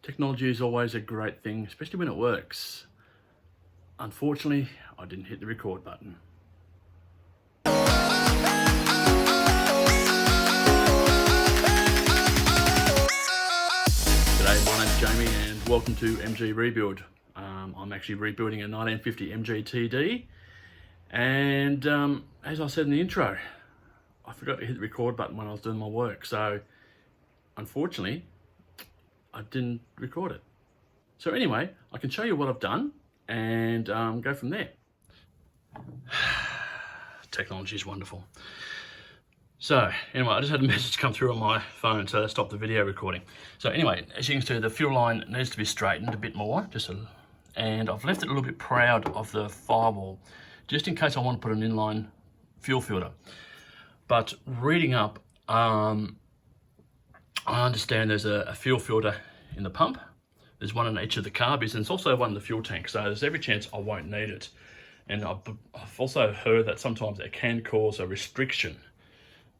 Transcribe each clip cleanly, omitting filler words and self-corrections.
Technology is always a great thing, especially when it works. Unfortunately, I didn't hit the record button. G'day, my name's Jamie and welcome to MG Rebuild. I'm actually rebuilding a 1950 MG TD, and as I said in the intro, I forgot to hit the record button when I was doing my work, so unfortunately I didn't record it. So anyway, I can show you what I've done and go from there. Technology is wonderful. So anyway, I just had a message come through on my phone to stop the video recording. So anyway, as you can see, the fuel line needs to be straightened a bit more, and I've left it a little bit proud of the firewall, just in case I want to put an inline fuel filter. But reading up, I understand there's a fuel filter in the pump. There's one in each of the carbies, and it's also one in the fuel tank, so there's every chance I won't need it. And I've also heard that sometimes it can cause a restriction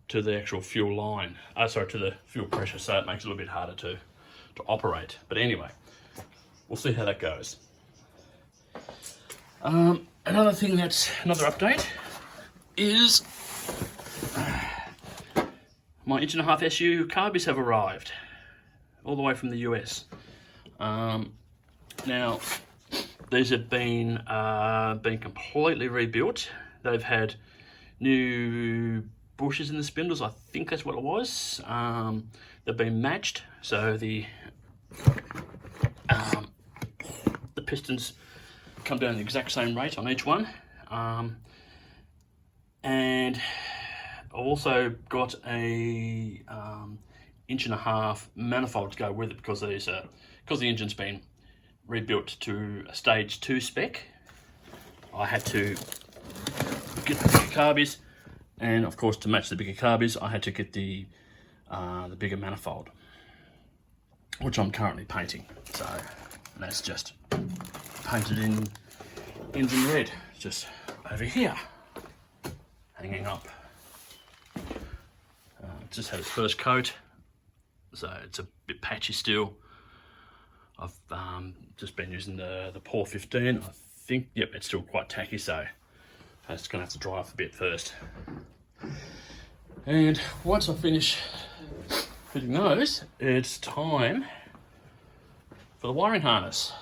to the actual fuel line, to the fuel pressure, so it makes it a little bit harder to operate. But anyway, we'll see how that goes. Another update is my 1.5 SU carbies have arrived, all the way from the US. Now, these have been completely rebuilt. They've had new bushes in the spindles, I think that's what it was. They've been matched, so the pistons come down the exact same rate on each one. And I've also got a 1.5-inch manifold to go with it, because the engine's been rebuilt to a stage 2 spec. I had to get the bigger carbies, and of course to match the bigger carbies I had to get the bigger manifold, which I'm currently painting. So that's just painted in engine red, just over here, hanging up. Just had its first coat, so it's a bit patchy still. I've just been using the Pour 15. I think, yep, it's still quite tacky, so it's going to have to dry off a bit first. And once I finish fitting those, it's time for the wiring harness.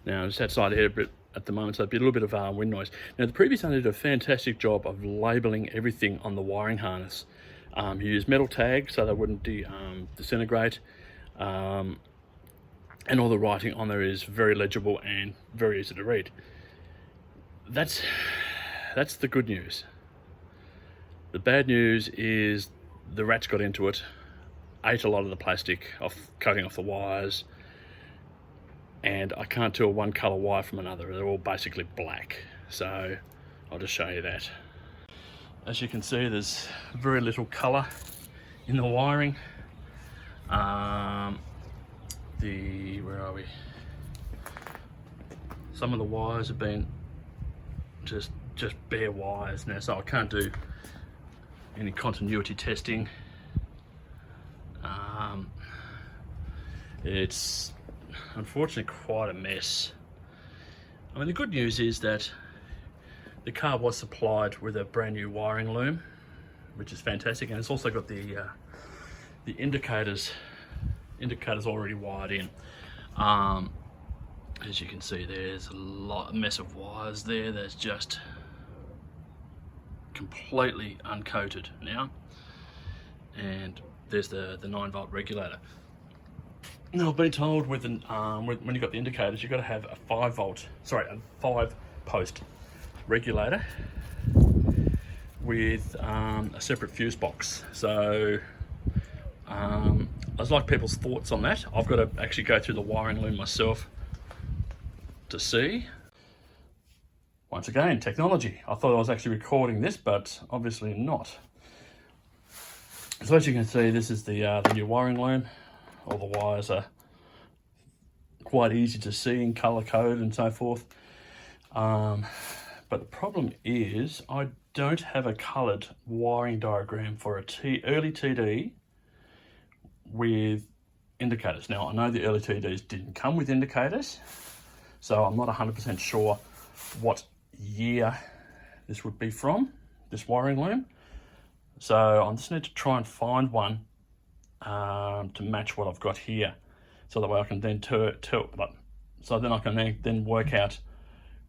Now, I'm just outside here a bit at the moment, so there'll be a little bit of wind noise. Now, the previous owner did a fantastic job of labelling everything on the wiring harness. He used metal tags so they wouldn't disintegrate. And all the writing on there is very legible and very easy to read. That's the good news. The bad news is the rats got into it, ate a lot of the plastic off, coating off the wires, and I can't tell one colour wire from another. They're all basically black. So I'll just show you that. As you can see, there's very little colour in the wiring. Where are we? Some of the wires have been just bare wires now, so I can't do any continuity testing. It's unfortunately quite a mess. I mean, the good news is that the car was supplied with a brand new wiring loom, which is fantastic, and it's also got the indicators already wired in. As you can see, there's a mess of wires there. There's just completely uncoated now, and there's the 9-volt regulator. Now, I've been told when you've got the indicators, you've got to have a 5-post regulator with a separate fuse box. So I'd like people's thoughts on that. I've got to actually go through the wiring loom myself to see. Once again, technology. I thought I was actually recording this, but obviously not. So as you can see, this is the new wiring loom. All the wires are quite easy to see in colour code and so forth. But the problem is I don't have a coloured wiring diagram for a early TD with indicators. Now, I know the early TDs didn't come with indicators, so I'm not 100% sure what year this would be from, this wiring loom. So I just need to try and find one to match what I've got here, so that way I can then so then I can then work out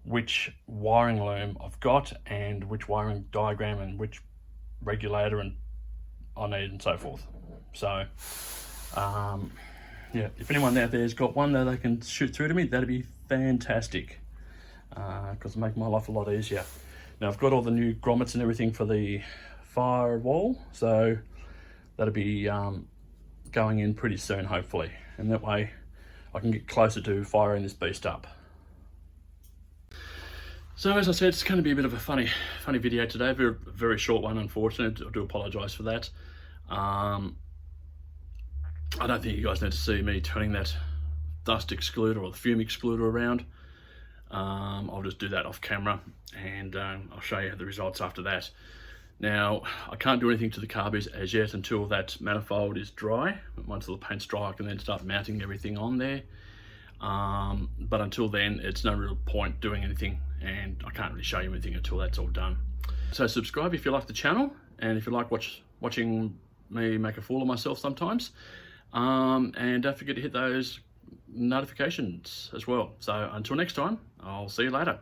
which wiring loom I've got and which wiring diagram and which regulator and I need and so forth. So yeah, if anyone out there's got one that they can shoot through to me, that'd be fantastic, because it'll make my life a lot easier. Now I've got all the new grommets and everything for the firewall, so that'll be going in pretty soon, hopefully, and that way I can get closer to firing this beast up. So as I said, it's going to be a bit of a funny video today, very short one, unfortunately. I do apologise for that. I don't think you guys need to see me turning that dust excluder or the fume excluder around. I'll just do that off camera, and I'll show you the results after that. Now, I can't do anything to the carbies as yet until that manifold is dry. Once the paint's dry, I can then start mounting everything on there. But until then, it's no real point doing anything, and I can't really show you anything until that's all done. So subscribe if you like the channel, and if you like watching me make a fool of myself sometimes. And don't forget to hit those notifications as well. So until next time, I'll see you later.